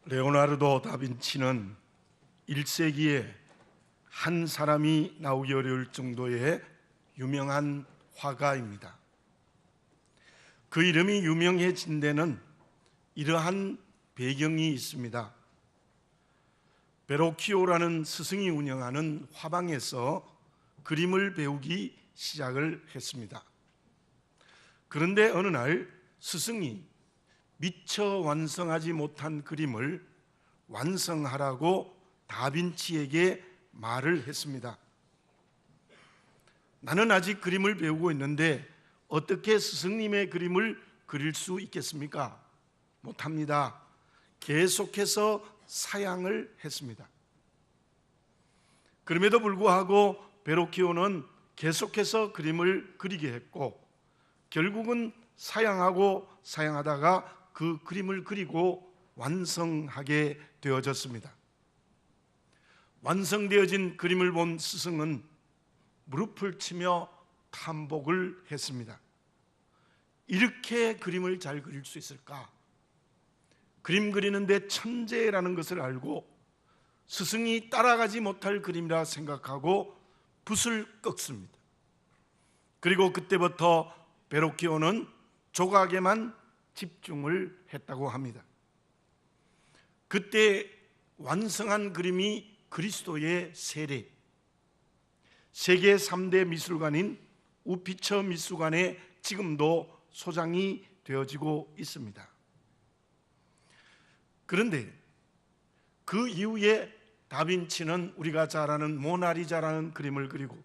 레오나르도 다빈치는 1세기에 한 사람이 나오기 어려울 정도의 유명한 화가입니다. 그 이름이 유명해진 데는 이러한 배경이 있습니다. 베로키오라는 스승이 운영하는 화방에서 그림을 배우기 시작을 했습니다. 그런데 어느 날 스승이 미처 완성하지 못한 그림을 완성하라고 다빈치에게 말을 했습니다. 나는 아직 그림을 배우고 있는데 어떻게 스승님의 그림을 그릴 수 있겠습니까? 못합니다. 계속해서 사양을 했습니다. 그럼에도 불구하고 베로키오는 계속해서 그림을 그리게 했고 결국은 사양하고 사양하다가 그 그림을 그리고 완성하게 되어졌습니다. 완성되어진 그림을 본 스승은 무릎을 치며 탄복을 했습니다. 이렇게 그림을 잘 그릴 수 있을까? 그림 그리는데 천재라는 것을 알고 스승이 따라가지 못할 그림이라 생각하고 붓을 꺾습니다. 그리고 그때부터 베로키오는 조각에만 집중을 했다고 합니다. 그때 완성한 그림이 그리스도의 세례, 세계 3대 미술관인 우피처 미술관에 지금도 소장이 되어지고 있습니다. 그런데 그 이후에 다빈치는 우리가 잘 아는 모나리자라는 그림을 그리고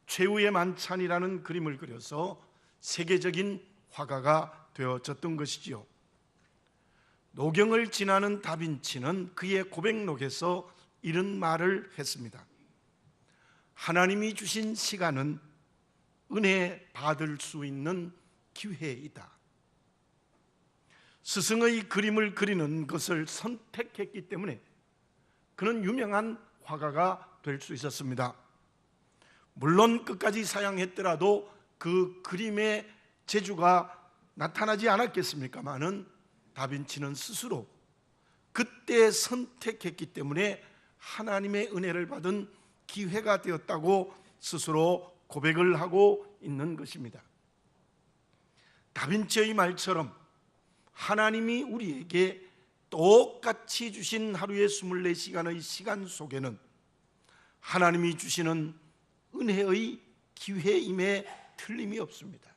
최후의 만찬이라는 그림을 그려서 세계적인 화가가 되어졌던 것이지요. 노경을 지나는 다빈치는 그의 고백록에서 이런 말을 했습니다. 하나님이 주신 시간은 은혜 받을 수 있는 기회이다. 스승의 그림을 그리는 것을 선택했기 때문에 그는 유명한 화가가 될 수 있었습니다. 물론 끝까지 사양했더라도 그 그림의 재주가 나타나지 않았겠습니까마는 다빈치는 스스로 그때 선택했기 때문에 하나님의 은혜를 받은 기회가 되었다고 스스로 고백을 하고 있는 것입니다. 다빈치의 말처럼 하나님이 우리에게 똑같이 주신 하루의 24시간의 시간 속에는 하나님이 주시는 은혜의 기회임에 틀림이 없습니다.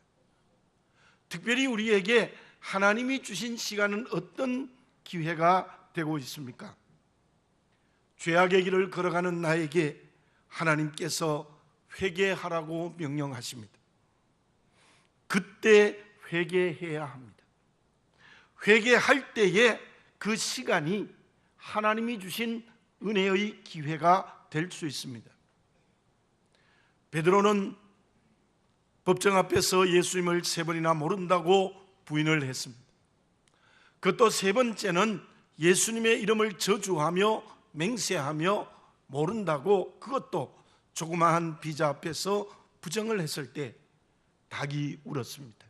특별히 우리에게 하나님이 주신 시간은 어떤 기회가 되고 있습니까? 죄악의 길을 걸어가는 나에게 하나님께서 회개하라고 명령하십니다. 그때 회개해야 합니다. 회개할 때에 그 시간이 하나님이 주신 은혜의 기회가 될 수 있습니다. 베드로는 법정 앞에서 예수님을 3번이나 모른다고 부인을 했습니다. 그것도 3번째는 예수님의 이름을 저주하며 맹세하며 모른다고 그것도 조그마한 비자 앞에서 부정을 했을 때 닭이 울었습니다.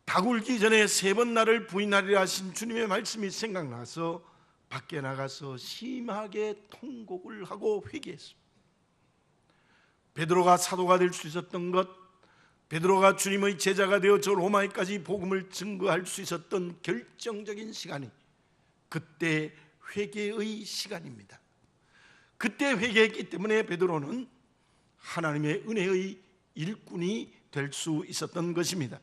닭 울기 전에 3번 나를 부인하리라 하신 주님의 말씀이 생각나서 밖에 나가서 심하게 통곡을 하고 회개했습니다. 베드로가 사도가 될 수 있었던 것, 베드로가 주님의 제자가 되어 저 로마에까지 복음을 증거할 수 있었던 결정적인 시간이 그때 회개의 시간입니다. 그때 회개했기 때문에 베드로는 하나님의 은혜의 일꾼이 될 수 있었던 것입니다.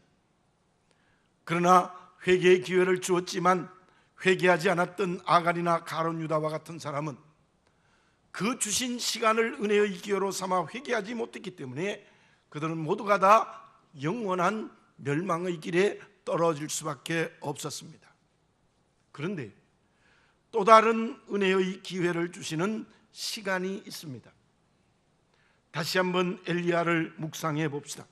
그러나 회개의 기회를 주었지만 회개하지 않았던 아갈이나 가룟 유다와 같은 사람은 그 주신 시간을 은혜의 기회로 삼아 회개하지 못했기 때문에 그들은 모두가 다 영원한 멸망의 길에 떨어질 수밖에 없었습니다. 그런데 또 다른 은혜의 기회를 주시는 시간이 있습니다. 다시 한번 엘리야를 묵상해 봅시다.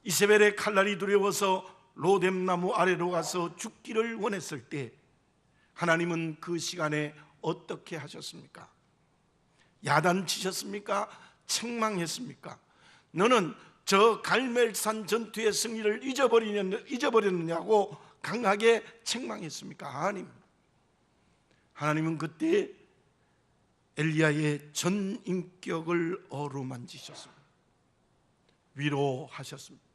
이세벨의 칼날이 두려워서 로뎀나무 아래로 가서 죽기를 원했을 때 하나님은 그 시간에 어떻게 하셨습니까? 야단치셨습니까? 책망했습니까? 너는 저 갈멜산 전투의 승리를 잊어버렸느냐고 강하게 책망했습니까? 아닙니다. 하나님은 그때 엘리야의 전 인격을 어루만지셨습니다. 위로하셨습니다.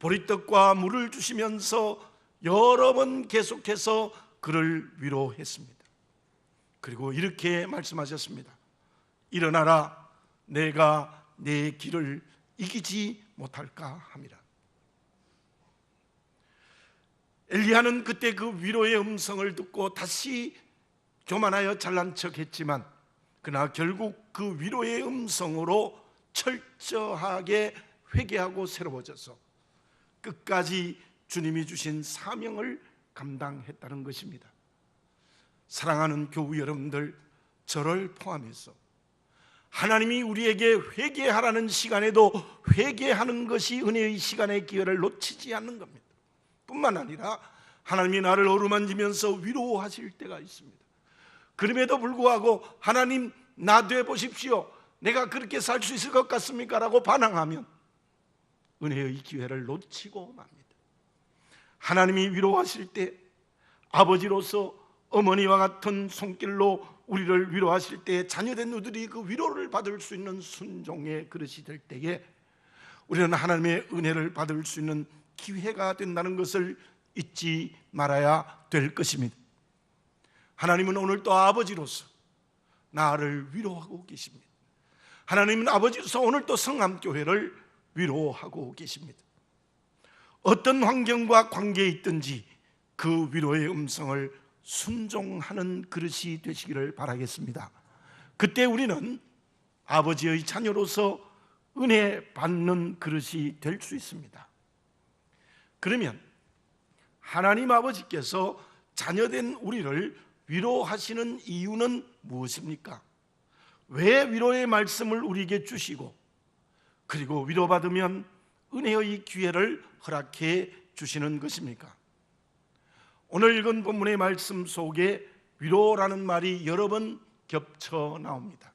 보리떡과 물을 주시면서 여러 번 계속해서 그를 위로했습니다. 그리고 이렇게 말씀하셨습니다. 일어나라, 내가 내 길을 이기지 못할까 함이라. 엘리야는 그때 그 위로의 음성을 듣고 다시 교만하여 잘난 척했지만 그러나 결국 그 위로의 음성으로 철저하게 회개하고 새로워져서 끝까지 주님이 주신 사명을 감당했다는 것입니다. 사랑하는 교우 여러분들, 저를 포함해서 하나님이 우리에게 회개하라는 시간에도 회개하는 것이 은혜의 시간의 기회를 놓치지 않는 겁니다. 뿐만 아니라 하나님이 나를 어루만지면서 위로하실 때가 있습니다. 그럼에도 불구하고 하나님, 나 돼 보십시오, 내가 그렇게 살 수 있을 것 같습니까? 라고 반항하면 은혜의 기회를 놓치고 맙니다. 하나님이 위로하실 때 아버지로서 어머니와 같은 손길로 우리를 위로하실 때 자녀된 우리들이 그 위로를 받을 수 있는 순종의 그릇이 될 때에 우리는 하나님의 은혜를 받을 수 있는 기회가 된다는 것을 잊지 말아야 될 것입니다. 하나님은 오늘도 아버지로서 나를 위로하고 계십니다. 하나님은 아버지로서 오늘도 성암교회를 위로하고 계십니다. 어떤 환경과 관계에 있든지 그 위로의 음성을 순종하는 그릇이 되시기를 바라겠습니다. 그때 우리는 아버지의 자녀로서 은혜 받는 그릇이 될 수 있습니다. 그러면 하나님 아버지께서 자녀된 우리를 위로하시는 이유는 무엇입니까? 왜 위로의 말씀을 우리에게 주시고 그리고 위로받으면 은혜의 기회를 허락해 주시는 것입니까? 오늘 읽은 본문의 말씀 속에 위로라는 말이 여러 번 겹쳐 나옵니다.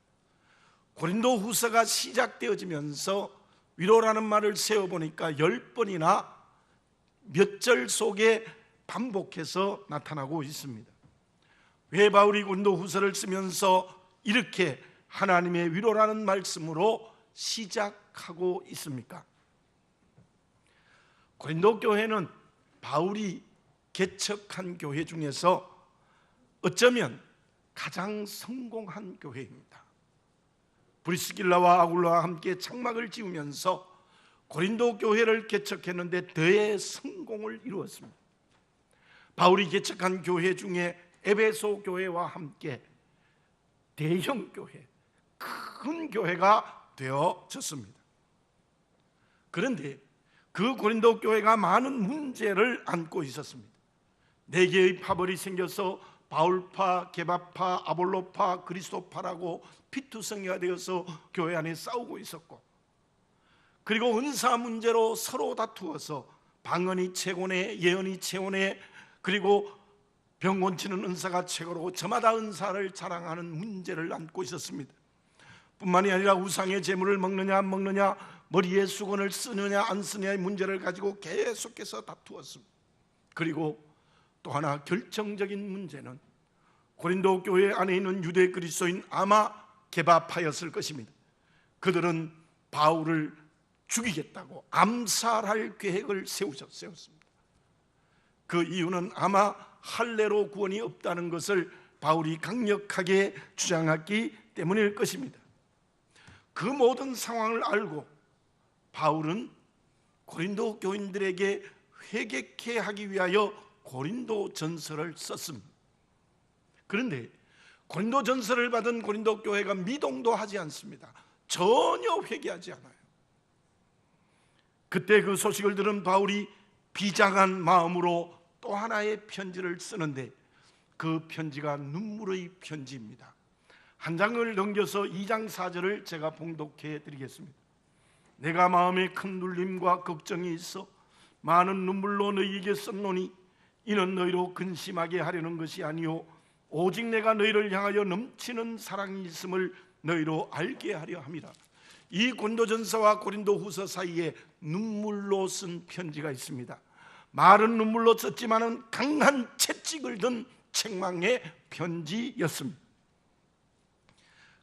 고린도 후서가 시작되어지면서 위로라는 말을 세어보니까 10번이나 몇 절 속에 반복해서 나타나고 있습니다. 왜 바울이 고린도 후서를 쓰면서 이렇게 하나님의 위로라는 말씀으로 시작하고 있습니까? 고린도 교회는 바울이 개척한 교회 중에서 어쩌면 가장 성공한 교회입니다. 브리스길라와 아굴라와 함께 장막을 지으면서 고린도 교회를 개척했는데 대성공을 이루었습니다. 바울이 개척한 교회 중에 에베소 교회와 함께 대형 교회, 큰 교회가 되어졌습니다. 그런데 그 고린도 교회가 많은 문제를 안고 있었습니다. 4개의 파벌이 생겨서 바울파, 게바파, 아볼로파, 그리스도파라고 피투성이가 되어서 교회 안에 싸우고 있었고, 그리고 은사 문제로 서로 다투어서 방언이 최고네, 예언이 최고네, 그리고 병 고치는 은사가 최고로 저마다 은사를 자랑하는 문제를 안고 있었습니다. 뿐만이 아니라 우상의 제물을 먹느냐 안 먹느냐, 머리에 수건을 쓰느냐 안 쓰느냐의 문제를 가지고 계속해서 다투었습니다. 그리고 또 하나 결정적인 문제는 고린도 교회 안에 있는 유대 그리스도인 아마 게바파였을 것입니다. 그들은 바울을 죽이겠다고 암살할 계획을 세웠습니다. 그 이유는 아마 할례로 구원이 없다는 것을 바울이 강력하게 주장했기 때문일 것입니다. 그 모든 상황을 알고 바울은 고린도 교인들에게 회개케 하기 위하여 고린도 전서를 썼습니다. 그런데 고린도 전서를 받은 고린도 교회가 미동도 하지 않습니다. 전혀 회개하지 않아요. 그때 그 소식을 들은 바울이 비장한 마음으로 또 하나의 편지를 쓰는데 그 편지가 눈물의 편지입니다. 한 장을 넘겨서 2장 4절을 제가 봉독해 드리겠습니다. 내가 마음에 큰 눌림과 걱정이 있어 많은 눈물로 너희에게 썼노니 이는 너희로 근심하게 하려는 것이 아니요 오직 내가 너희를 향하여 넘치는 사랑이 있음을 너희로 알게 하려 함이라. 이 고린도전서와 고린도후서 사이에 눈물로 쓴 편지가 있습니다. 말은 눈물로 썼지만은 강한 채찍을 든 책망의 편지였습니다.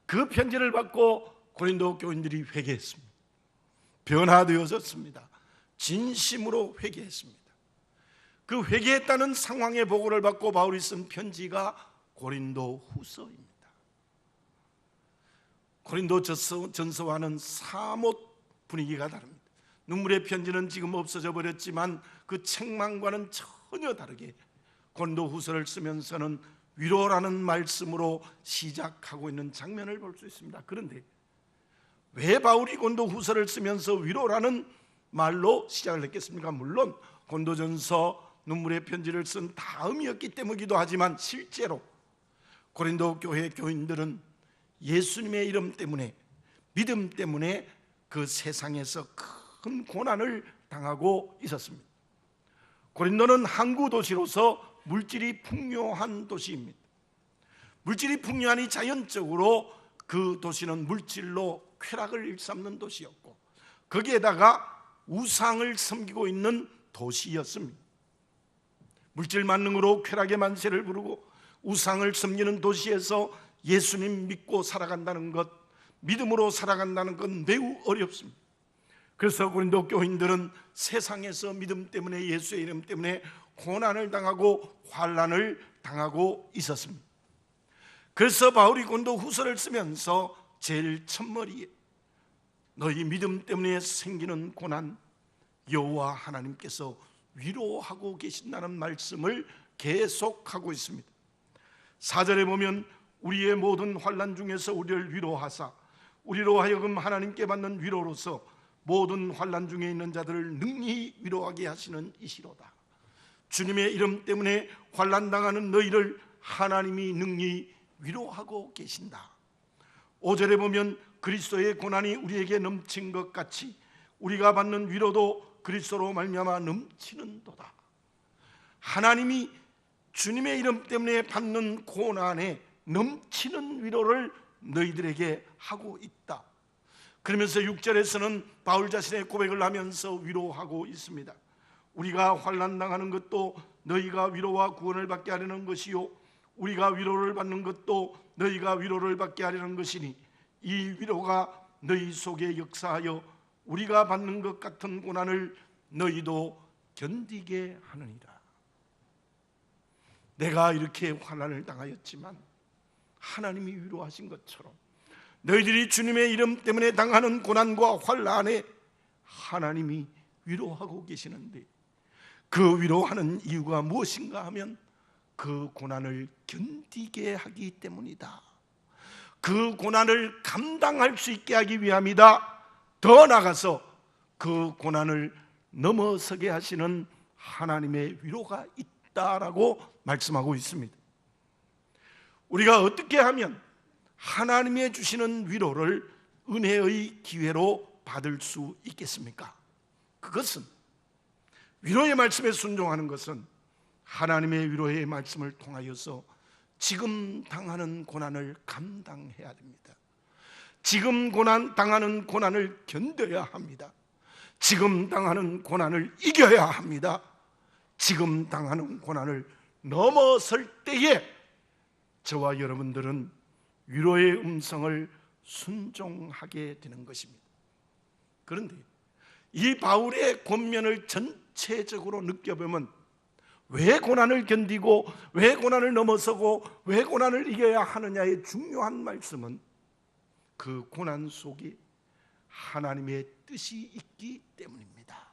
그 편지를 받고 고린도 교인들이 회개했습니다. 변화되어졌습니다. 진심으로 회개했습니다. 그 회개했다는 상황의 보고를 받고 바울이 쓴 편지가 고린도 후서입니다. 고린도 전서와는 사뭇 분위기가 다릅니다. 눈물의 편지는 지금 없어져 버렸지만 그 책망과는 전혀 다르게 고린도 후서를 쓰면서는 위로라는 말씀으로 시작하고 있는 장면을 볼 수 있습니다. 그런데 왜 바울이 고린도 후서를 쓰면서 위로라는 말로 시작을 했겠습니까? 물론 고린도전서 눈물의 편지를 쓴 다음이었기 때문이기도 하지만 실제로 고린도 교회 교인들은 예수님의 이름 때문에, 믿음 때문에 그 세상에서 큰 고난을 당하고 있었습니다. 고린도는 항구 도시로서 물질이 풍요한 도시입니다. 물질이 풍요하니 자연적으로 그 도시는 물질로 쾌락을 일삼는 도시였고, 거기에다가 우상을 섬기고 있는 도시였습니다. 물질 만능으로 쾌락의 만세를 부르고 우상을 섬기는 도시에서 예수님 믿고 살아간다는 것, 믿음으로 살아간다는 건 매우 어렵습니다. 그래서 고린도 교인들은 세상에서 믿음 때문에, 예수의 이름 때문에 고난을 당하고 환난을 당하고 있었습니다. 그래서 바울이 고린도 후서를 쓰면서 제일 첫머리에 너희 믿음 때문에 생기는 고난 여호와 하나님께서 위로하고 계신다는 말씀을 계속하고 있습니다. 4절에 보면 우리의 모든 환난 중에서 우리를 위로하사 우리로 하여금 하나님께 받는 위로로서 모든 환난 중에 있는 자들을 능히 위로하게 하시는 이시로다. 주님의 이름 때문에 환난 당하는 너희를 하나님이 능히 위로하고 계신다. 5절에 보면 그리스도의 고난이 우리에게 넘친 것 같이 우리가 받는 위로도 그리스도로 말미암아 넘치는도다. 하나님이 주님의 이름 때문에 받는 고난에 넘치는 위로를 너희들에게 하고 있다. 그러면서 6절에서는 바울 자신의 고백을 하면서 위로하고 있습니다. 우리가 환난 당하는 것도 너희가 위로와 구원을 받게 하려는 것이요 우리가 위로를 받는 것도 너희가 위로를 받게 하려는 것이니 이 위로가 너희 속에 역사하여 우리가 받는 것 같은 고난을 너희도 견디게 하느니라. 내가 이렇게 환난을 당하였지만 하나님이 위로하신 것처럼 너희들이 주님의 이름 때문에 당하는 고난과 환난에 하나님이 위로하고 계시는데, 그 위로하는 이유가 무엇인가 하면 그 고난을 견디게 하기 때문이다. 그 고난을 감당할 수 있게 하기 위함이다. 더 나아가서 그 고난을 넘어서게 하시는 하나님의 위로가 있다라고 말씀하고 있습니다. 우리가 어떻게 하면 하나님의 주시는 위로를 은혜의 기회로 받을 수 있겠습니까? 그것은, 위로의 말씀에 순종하는 것은 하나님의 위로의 말씀을 통하여서 지금 당하는 고난을 감당해야 됩니다. 지금 당하는 고난을 견뎌야 합니다. 지금 당하는 고난을 이겨야 합니다. 지금 당하는 고난을 넘어설 때에 저와 여러분들은 위로의 음성을 순종하게 되는 것입니다. 그런데 이 바울의 권면을 전체적으로 느껴보면 왜 고난을 견디고 왜 고난을 넘어서고 왜 고난을 이겨야 하느냐의 중요한 말씀은 그 고난 속에 하나님의 뜻이 있기 때문입니다.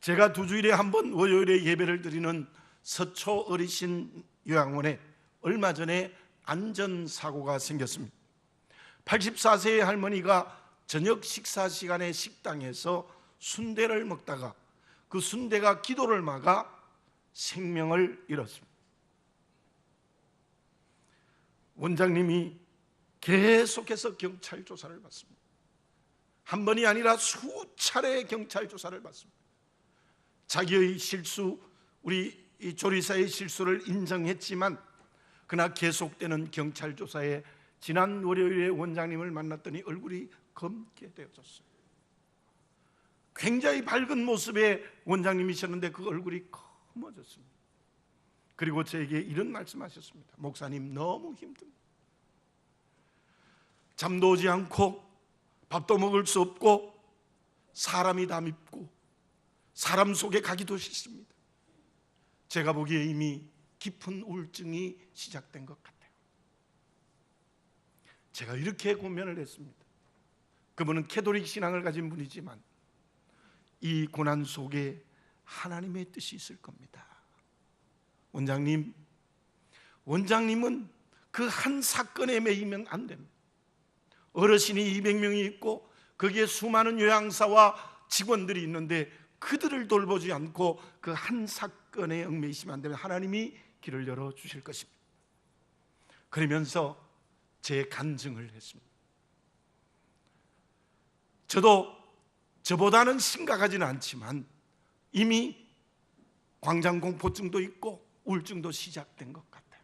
제가 2주일에 한 번 월요일에 예배를 드리는 서초 어르신 요양원에 얼마 전에 안전사고가 생겼습니다. 84세의 할머니가 저녁 식사 시간에 식당에서 순대를 먹다가 그 순대가 기도를 막아 생명을 잃었습니다. 원장님이 계속해서 경찰 조사를 받습니다. 한 번이 아니라 수차례 경찰 조사를 받습니다. 자기의 실수, 우리 이 조리사의 실수를 인정했지만 그러나 계속되는 경찰 조사에 지난 월요일에 원장님을 만났더니 얼굴이 검게 되어졌어요. 굉장히 밝은 모습의 원장님이셨는데 그 얼굴이 검어졌습니다. 그리고 저에게 이런 말씀하셨습니다. 목사님, 너무 힘듭니다. 잠도 오지 않고 밥도 먹을 수 없고 사람이 다 밉고 사람 속에 가기도 싫습니다. 제가 보기에 이미 깊은 우울증이 시작된 것 같아요. 제가 이렇게 고민을 했습니다. 그분은 캐톨릭 신앙을 가진 분이지만 이 고난 속에 하나님의 뜻이 있을 겁니다. 원장님은 그 한 사건에 매이면 안 됩니다. 어르신이 200명이 있고 거기에 수많은 요양사와 직원들이 있는데 그들을 돌보지 않고 그 한 사건에 얽매이시면 안 되면 하나님이 길을 열어주실 것입니다. 그러면서 제 간증을 했습니다. 저도 저보다는 심각하지는 않지만 이미 광장공포증도 있고 우울증도 시작된 것 같아요.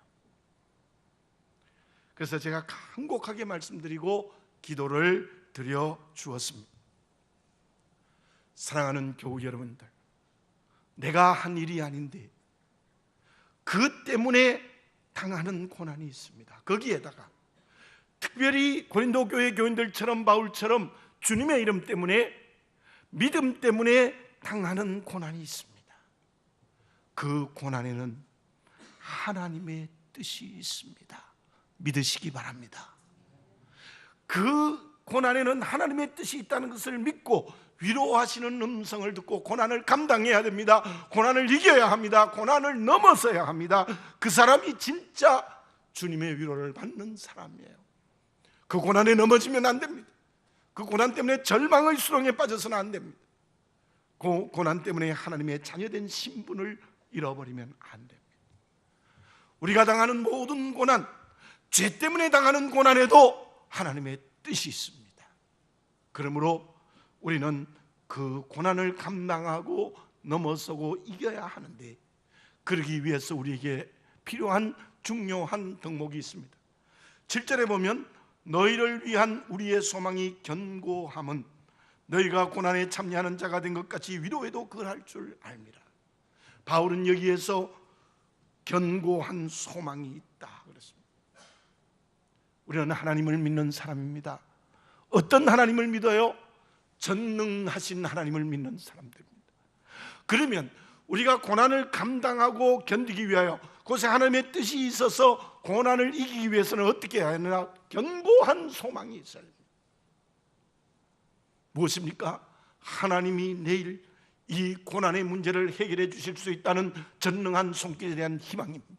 그래서 제가 간곡하게 말씀드리고 기도를 드려 주었습니다. 사랑하는 교우 여러분들, 내가 한 일이 아닌데 그 때문에 당하는 고난이 있습니다. 거기에다가 특별히 고린도 교회 교인들처럼 바울처럼 주님의 이름 때문에, 믿음 때문에 당하는 고난이 있습니다. 그 고난에는 하나님의 뜻이 있습니다. 믿으시기 바랍니다. 그 고난에는 하나님의 뜻이 있다는 것을 믿고 위로하시는 음성을 듣고 고난을 감당해야 됩니다. 고난을 이겨야 합니다. 고난을 넘어서야 합니다. 그 사람이 진짜 주님의 위로를 받는 사람이에요. 그 고난에 넘어지면 안 됩니다. 그 고난 때문에 절망의 수렁에 빠져서는 안 됩니다. 그 고난 때문에 하나님의 자녀된 신분을 잃어버리면 안 됩니다. 우리가 당하는 모든 고난, 죄 때문에 당하는 고난에도 하나님의 뜻이 있습니다. 그러므로 우리는 그 고난을 감당하고 넘어서고 이겨야 하는데, 그러기 위해서 우리에게 필요한 중요한 덕목이 있습니다. 7절에 보면 너희를 위한 우리의 소망이 견고함은 너희가 고난에 참여하는 자가 된 것 같이 위로에도 그할 줄 알미라. 바울은 여기에서 견고한 소망이 있다 그랬습니다. 우리는 하나님을 믿는 사람입니다. 어떤 하나님을 믿어요? 전능하신 하나님을 믿는 사람들입니다. 그러면 우리가 고난을 감당하고 견디기 위하여 그것에 하나님의 뜻이 있어서 고난을 이기기 위해서는 어떻게 해야 하느냐? 견고한 소망이 있어야 합니다. 무엇입니까? 하나님이 내일 이 고난의 문제를 해결해 주실 수 있다는 전능한 손길에 대한 희망입니다.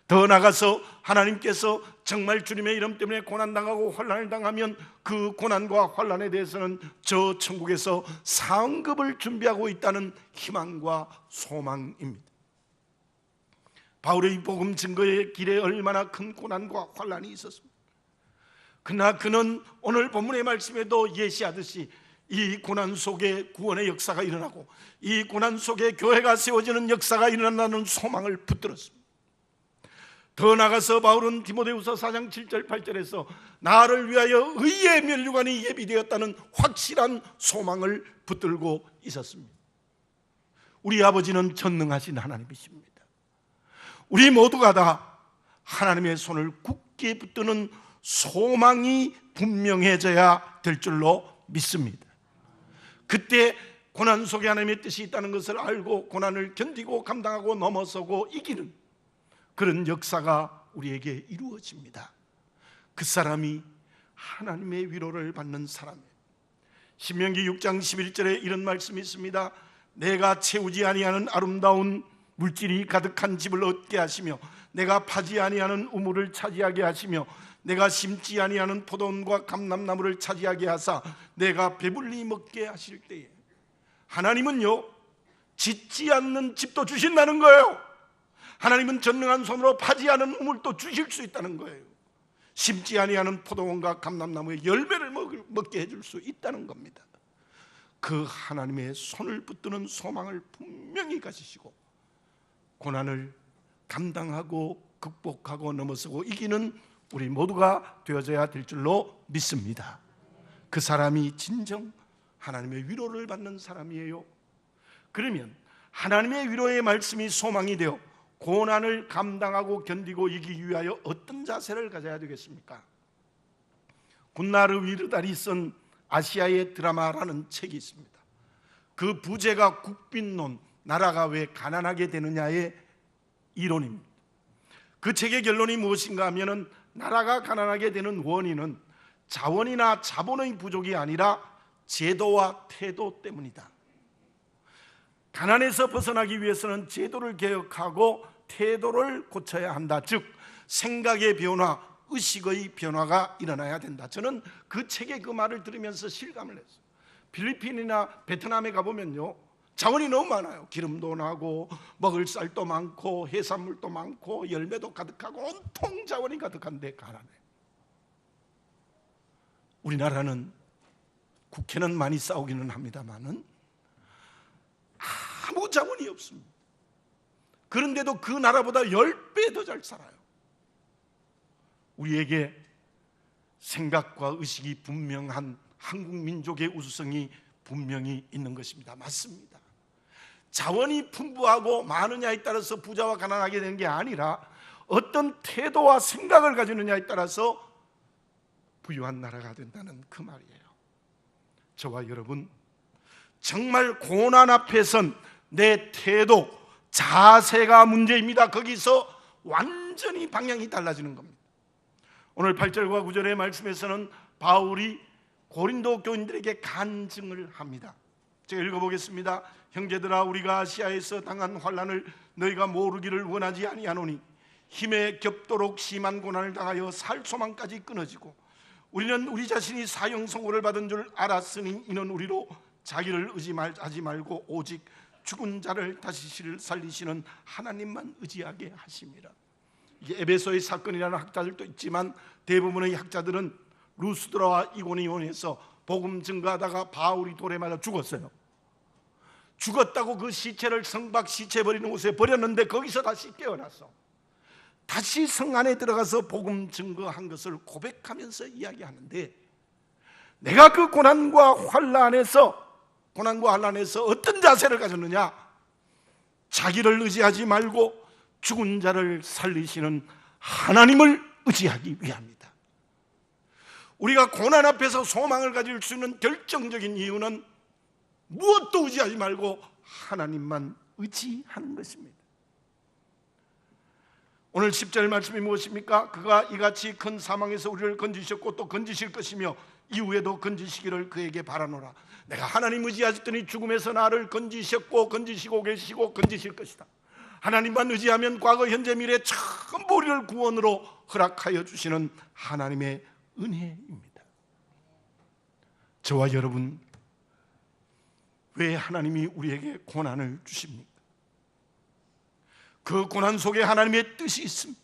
더 나아가서 하나님께서 정말 주님의 이름 때문에 고난당하고 환난을 당하면 그 고난과 환난에 대해서는 저 천국에서 상급을 준비하고 있다는 희망과 소망입니다. 바울의 복음 증거의 길에 얼마나 큰 고난과 환난이 있었습니다. 그러나 그는 오늘 본문의 말씀에도 예시하듯이 이 고난 속에 구원의 역사가 일어나고 이 고난 속에 교회가 세워지는 역사가 일어난다는 소망을 붙들었습니다. 더 나아가서 바울은 디모데후서 4장 7절 8절에서 나를 위하여 의의 면류관이 예비되었다는 확실한 소망을 붙들고 있었습니다. 우리 아버지는 전능하신 하나님이십니다. 우리 모두가 다 하나님의 손을 굳게 붙드는 소망이 분명해져야 될 줄로 믿습니다. 그때 고난 속에 하나님의 뜻이 있다는 것을 알고 고난을 견디고 감당하고 넘어서고 이기는 그런 역사가 우리에게 이루어집니다. 그 사람이 하나님의 위로를 받는 사람이에요. 신명기 6장 11절에 이런 말씀이 있습니다. 내가 채우지 아니하는 아름다운 물질이 가득한 집을 얻게 하시며 내가 파지 아니하는 우물을 차지하게 하시며 내가 심지 아니하는 포도원과 감람나무를 차지하게 하사 내가 배불리 먹게 하실 때에, 하나님은요 짓지 않는 집도 주신다는 거예요. 하나님은 전능한 손으로 파지 않은 우물도 주실 수 있다는 거예요. 심지 아니하는 포도원과 감람나무의 열매를 먹게 해줄 수 있다는 겁니다. 그 하나님의 손을 붙드는 소망을 분명히 가지시고 고난을 감당하고 극복하고 넘어서고 이기는 우리 모두가 되어져야 될 줄로 믿습니다. 그 사람이 진정 하나님의 위로를 받는 사람이에요. 그러면 하나님의 위로의 말씀이 소망이 되어 고난을 감당하고 견디고 이기기 위하여 어떤 자세를 가져야 되겠습니까? 군나르 위르달이 쓴 아시아의 드라마라는 책이 있습니다. 그 부제가 국빈론, 나라가 왜 가난하게 되느냐의 이론입니다. 그 책의 결론이 무엇인가 하면은 나라가 가난하게 되는 원인은 자원이나 자본의 부족이 아니라 제도와 태도 때문이다. 가난에서 벗어나기 위해서는 제도를 개혁하고 태도를 고쳐야 한다. 즉 생각의 변화, 의식의 변화가 일어나야 된다. 저는 그 책의 그 말을 들으면서 실감을 했어요. 필리핀이나 베트남에 가보면요, 자원이 너무 많아요. 기름도 나고 먹을 쌀도 많고 해산물도 많고 열매도 가득하고 온통 자원이 가득한데 가난해. 우리나라는 국회는 많이 싸우기는 합니다만은 아무 자원이 없습니다. 그런데도 그 나라보다 10배 더 잘 살아요. 우리에게 생각과 의식이 분명한 한국 민족의 우수성이 분명히 있는 것입니다. 맞습니다. 자원이 풍부하고 많으냐에 따라서 부자와 가난하게 되는 게 아니라 어떤 태도와 생각을 가지느냐에 따라서 부유한 나라가 된다는 그 말이에요. 저와 여러분, 정말 고난 앞에선 내 태도, 자세가 문제입니다. 거기서 완전히 방향이 달라지는 겁니다. 오늘 8절과 9절의 말씀에서는 바울이 고린도 교인들에게 간증을 합니다. 제가 읽어보겠습니다. 형제들아, 우리가 아시아에서 당한 환난을 너희가 모르기를 원하지 아니하노니 힘에 겹도록 심한 고난을 당하여 살 소망까지 끊어지고 우리는 우리 자신이 사형 선고를 받은 줄 알았으니 이는 우리로 자기를 의지하지 말고 오직 죽은 자를 다시 살리시는 하나님만 의지하게 하심이라. 이게 에베소의 사건이라는 학자들도 있지만 대부분의 학자들은 루스드라와 이고니온에서 복음 증거하다가 바울이 돌에 맞아 죽었어요. 죽었다고 그 시체를 성박 시체 버리는 곳에 버렸는데 거기서 다시 깨어났어. 다시 성 안에 들어가서 복음 증거한 것을 고백하면서 이야기하는데, 내가 그 고난과 환난에서 어떤 자세를 가졌느냐? 자기를 의지하지 말고 죽은 자를 살리시는 하나님을 의지하기 위함이다. 우리가 고난 앞에서 소망을 가질 수 있는 결정적인 이유는 무엇도 의지하지 말고 하나님만 의지하는 것입니다. 오늘 10절 말씀이 무엇입니까? 그가 이같이 큰 사망에서 우리를 건지셨고 또 건지실 것이며 이후에도 건지시기를 그에게 바라노라. 내가 하나님 의지하셨더니 죽음에서 나를 건지셨고 건지시고 계시고 건지실 것이다. 하나님만 의지하면 과거 현재 미래 전부 우리를 구원으로 허락하여 주시는 하나님의 은혜입니다. 저와 여러분, 왜 하나님이 우리에게 고난을 주십니까? 그 고난 속에 하나님의 뜻이 있습니다.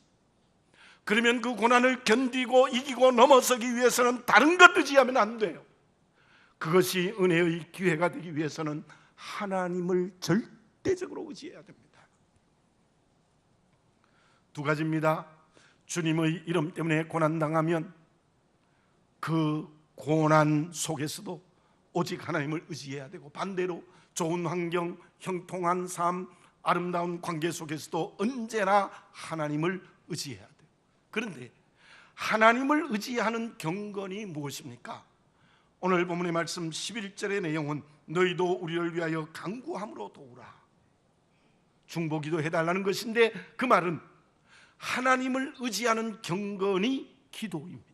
그러면 그 고난을 견디고 이기고 넘어서기 위해서는 다른 것 의지하면 안 돼요. 그것이 은혜의 기회가 되기 위해서는 하나님을 절대적으로 의지해야 됩니다. 두 가지입니다. 주님의 이름 때문에 고난당하면 그 고난 속에서도 오직 하나님을 의지해야 되고, 반대로 좋은 환경, 형통한 삶, 아름다운 관계 속에서도 언제나 하나님을 의지해야 돼요. 그런데 하나님을 의지하는 경건이 무엇입니까? 오늘 본문의 말씀 11절의 내용은 너희도 우리를 위하여 간구함으로 도우라, 중보기도 해달라는 것인데, 그 말은 하나님을 의지하는 경건이 기도입니다.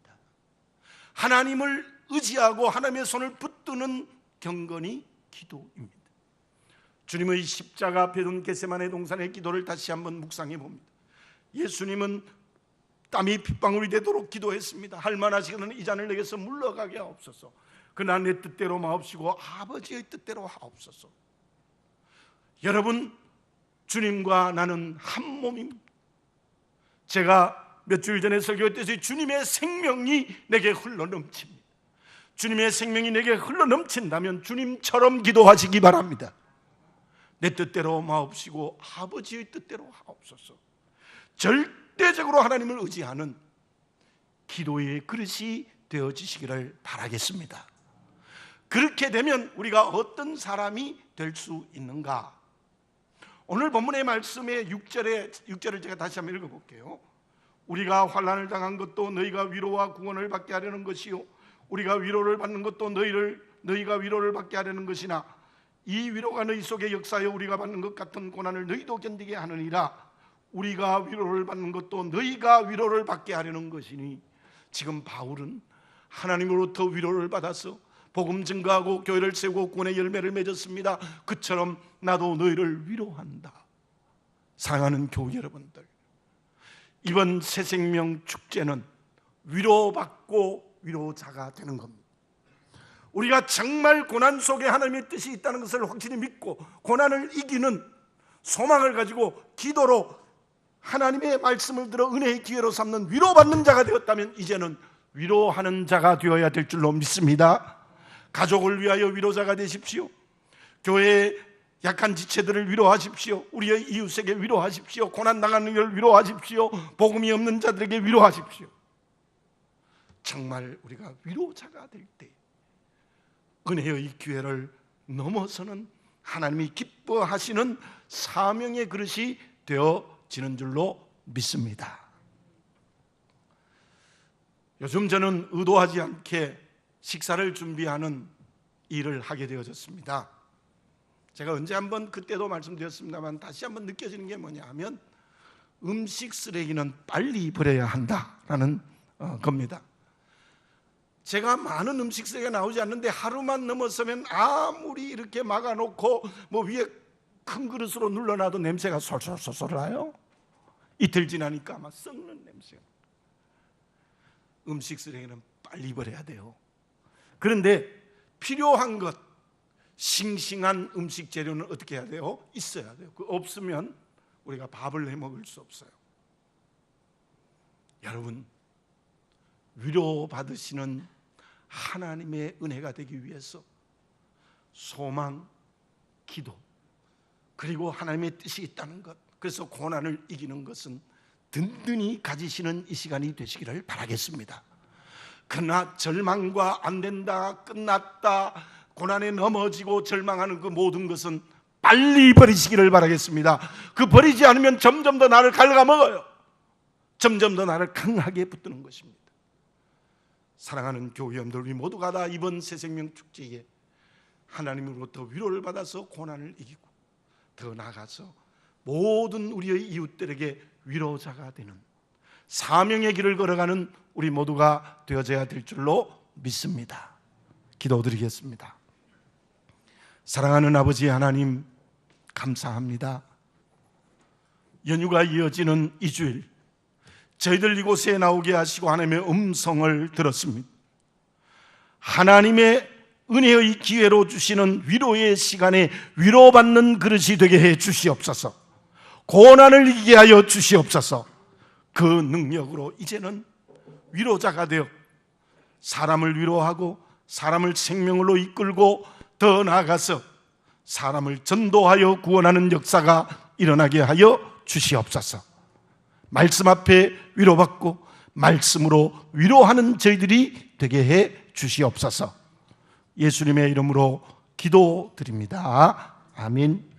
하나님을 의지하고 하나님의 손을 붙드는 경건이 기도입니다. 주님의 십자가 앞에 둔 겟세마네 동산의 기도를 다시 한번 묵상해 봅니다. 예수님은 땀이 핏방울이 되도록 기도했습니다. 할만하시거든 이 잔을 내게서 물러가게 하옵소서. 그러나 내 뜻대로 마옵시고 아버지의 뜻대로 하옵소서. 여러분, 주님과 나는 한 몸입니다. 제가 몇 주일 전에 설교했듯이 주님의 생명이 내게 흘러넘칩니다. 주님의 생명이 내게 흘러넘친다면 주님처럼 기도하시기 바랍니다. 내 뜻대로 마옵시고 아버지의 뜻대로 하옵소서. 절대적으로 하나님을 의지하는 기도의 그릇이 되어지시기를 바라겠습니다. 그렇게 되면 우리가 어떤 사람이 될 수 있는가? 오늘 본문의 말씀의 6절을 제가 다시 한번 읽어볼게요. 우리가 환난을 당한 것도 너희가 위로와 구원을 받게 하려는 것이요 우리가 위로를 받는 것도 너희가 위로를 받게 하려는 것이나 이 위로가 너희 속에 역사하여 우리가 받는 것 같은 고난을 너희도 견디게 하느니라. 우리가 위로를 받는 것도 너희가 위로를 받게 하려는 것이니, 지금 바울은 하나님으로부터 위로를 받아서 복음 증거하고 교회를 세우고 구원의 열매를 맺었습니다. 그처럼 나도 너희를 위로한다. 사랑하는 교우 여러분들, 이번 새생명 축제는 위로받고 위로자가 되는 겁니다. 우리가 정말 고난 속에 하나님의 뜻이 있다는 것을 확실히 믿고 고난을 이기는 소망을 가지고 기도로 하나님의 말씀을 들어 은혜의 기회로 삼는 위로받는 자가 되었다면, 이제는 위로하는 자가 되어야 될 줄로 믿습니다. 가족을 위하여 위로자가 되십시오. 교회의 약한 지체들을 위로하십시오. 우리의 이웃에게 위로하십시오. 고난 당하는 이를 위로하십시오. 복음이 없는 자들에게 위로하십시오. 정말 우리가 위로자가 될 때 은혜의 기회를 넘어서는 하나님이 기뻐하시는 사명의 그릇이 되어지는 줄로 믿습니다. 요즘 저는 의도하지 않게 식사를 준비하는 일을 하게 되어졌습니다. 제가 언제 한번 그때도 말씀드렸습니다만 다시 한번 느껴지는 게 뭐냐 하면, 음식 쓰레기는 빨리 버려야 한다라는 겁니다. 제가 많은 음식 쓰레기가 나오지 않는데 하루만 넘어서면 아무리 이렇게 막아놓고 위에 큰 그릇으로 눌러놔도 냄새가 솔솔솔솔 나요. 이틀 지나니까 아마 썩는 냄새가. 음식 쓰레기는 빨리 버려야 돼요. 그런데 필요한 것, 싱싱한 음식 재료는 어떻게 해야 돼요? 있어야 돼요. 그 없으면 우리가 밥을 해 먹을 수 없어요. 여러분, 위로받으시는 하나님의 은혜가 되기 위해서 소망, 기도, 그리고 하나님의 뜻이 있다는 것, 그래서 고난을 이기는 것은 든든히 가지시는 이 시간이 되시기를 바라겠습니다. 그러나 절망과 안 된다, 끝났다, 고난에 넘어지고 절망하는 그 모든 것은 빨리 버리시기를 바라겠습니다. 그 버리지 않으면 점점 더 나를 갉아먹어요. 점점 더 나를 강하게 붙드는 것입니다. 사랑하는 교회 여러분들, 우리 모두가 다 이번 새생명 축제에 하나님으로부터 위로를 받아서 고난을 이기고 더 나아가서 모든 우리의 이웃들에게 위로자가 되는 사명의 길을 걸어가는 우리 모두가 되어져야 될 줄로 믿습니다. 기도드리겠습니다. 사랑하는 아버지 하나님, 감사합니다. 연휴가 이어지는 이 주일, 저희들 이곳에 나오게 하시고 하나님의 음성을 들었습니다. 하나님의 은혜의 기회로 주시는 위로의 시간에 위로받는 그릇이 되게 해 주시옵소서. 고난을 이기게 하여 주시옵소서. 그 능력으로 이제는 위로자가 되어 사람을 위로하고 사람을 생명으로 이끌고 더 나아가서 사람을 전도하여 구원하는 역사가 일어나게 하여 주시옵소서. 말씀 앞에 위로받고 말씀으로 위로하는 저희들이 되게 해 주시옵소서. 예수님의 이름으로 기도드립니다. 아멘.